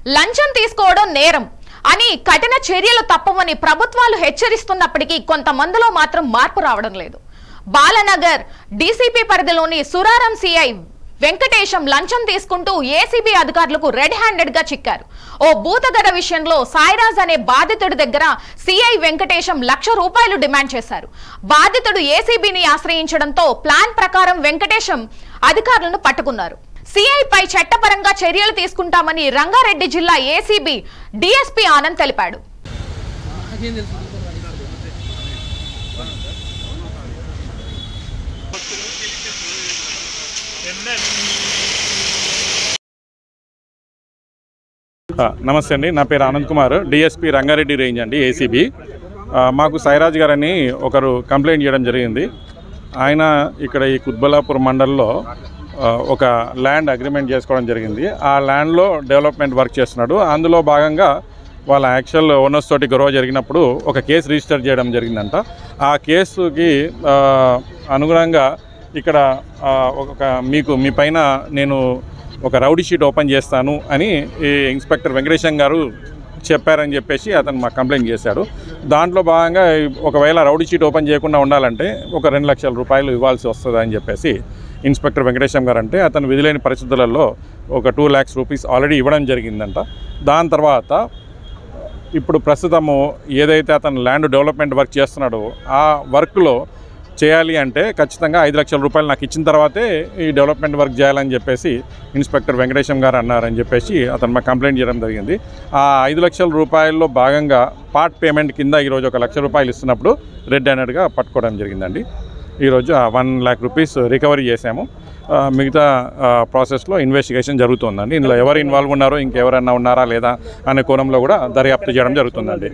లంచం తీసుకోవడం నేరం అని కఠిన చర్యలు తప్పవని ప్రభుత్వాలు హెచ్చరిస్తున్నప్పటికీ కొంతమందిలో మాత్రం మార్పు రావడం లేదు. బాలనగర్ డీసీపీ పరిధిలోని సురారం సిఐ వెంకటేశం లంచం తీసుకుంటూ ఏసీబీ అధికారులకు రెడ్ హ్యాండెడ్ గా చిక్కారు. ఓ భూతగడ విషయంలో సాయిరాజ్ అనే బాధితుడి దగ్గర సిఐ వెంకటేశం ₹1,00,000 డిమాండ్ చేశారు. బాధితుడు ఏసీబీని ఆశ్రయించడంతో ప్లాన్ ప్రకారం వెంకటేశం అధికారులను పట్టుకున్నారు. సిఐ పై చట్టపరంగా చర్యలు తీసుకుంటామని రంగారెడ్డి జిల్లా ఏసీబీ డీఎస్పీ ఆనంద్ తెలిపాడు. నమస్తే అండి, నా పేరు ఆనంద్ కుమార్, డిఎస్పీ రంగారెడ్డి రేంజ్ అండి, ఏసీబీ. మాకు సాయిరాజ్ గారని ఒకరు కంప్లైంట్ చేయడం జరిగింది. ఆయన ఇక్కడ ఈ కుత్బుల్లాపూర్ మండల్లో ఒక ల్యాండ్ అగ్రిమెంట్ చేసుకోవడం జరిగింది. ఆ ల్యాండ్లో డెవలప్మెంట్ వర్క్ చేస్తున్నాడు. అందులో భాగంగా వాళ్ళ యాక్చువల్ ఓనర్స్ తోటి గొడవ జరిగినప్పుడు ఒక కేసు రిజిస్టర్ చేయడం జరిగిందంట. ఆ కేసుకి అనుగుణంగా ఇక్కడ మీ పైన నేను ఒక రౌడీ షీట్ ఓపెన్ చేస్తాను అని ఈ ఇన్స్పెక్టర్ వెంకటేశం గారు చెప్పారని చెప్పేసి అతను మాకు కంప్లైంట్ చేశాడు. దాంట్లో భాగంగా ఒకవేళ రౌడీ షీట్ ఓపెన్ చేయకుండా ఉండాలంటే ఒక ₹2,00,000 ఇవ్వాల్సి వస్తుంది అని చెప్పేసి ఇన్స్పెక్టర్ వెంకటేశం గారు అంటే అతను విధిలేని పరిస్థితులలో ఒక ₹2,00,000 ఆల్రెడీ ఇవ్వడం జరిగిందంట. దాని తర్వాత ఇప్పుడు ప్రస్తుతము ఏదైతే అతను ల్యాండ్ డెవలప్మెంట్ వర్క్ చేస్తున్నాడో ఆ వర్క్లో చేయాలి అంటే ఖచ్చితంగా ₹5,00,000 నాకు ఇచ్చిన తర్వాతే ఈ డెవలప్మెంట్ వర్క్ చేయాలని చెప్పేసి ఇన్స్పెక్టర్ వెంకటేశం గారు అన్నారని చెప్పేసి అతను మాకు కంప్లైంట్ చేయడం జరిగింది. ఆ ₹5,00,000 భాగంగా పార్ట్ పేమెంట్ కింద ఈరోజు ఒక ₹1,00,000 ఇస్తున్నప్పుడు రెడ్ హ్యాండెడ్గా పట్టుకోవడం జరిగిందండి. ఈరోజు ₹1,00,000 రికవరీ చేశాము. మిగతా ప్రాసెస్లో ఇన్వెస్టిగేషన్ జరుగుతుందండి. ఇందులో ఎవరు ఇన్వాల్వ్ ఉన్నారో ఇంకెవరన్నా ఉన్నారా లేదా అనే కోణంలో కూడా దర్యాప్తు చేయడం జరుగుతుందండి.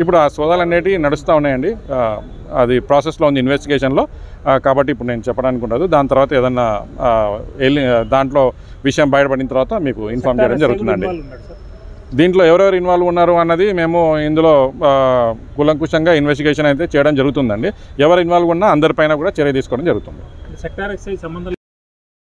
ఇప్పుడు ఆ సోదాలు అనేటివి నడుస్తూ ఉన్నాయండి. అది ప్రాసెస్లో ఉంది ఇన్వెస్టిగేషన్లో, కాబట్టి ఇప్పుడు నేను చెప్పడానికి ఉండదు. దాని తర్వాత ఏదన్నా దాంట్లో విషయం బయటపడిన తర్వాత మీకు ఇన్ఫార్మ్ చేయడం జరుగుతుందండి. దీంట్లో ఎవరెవరు ఇన్వాల్వ్ ఉన్నారు అన్నది మేము ఇందులో కూలంకుషంగా ఇన్వెస్టిగేషన్ అయితే చేయడం జరుగుతుందండి. ఎవరు ఇన్వాల్వ్ ఉన్నా అందరిపైన కూడా చర్య తీసుకోవడం జరుగుతుంది.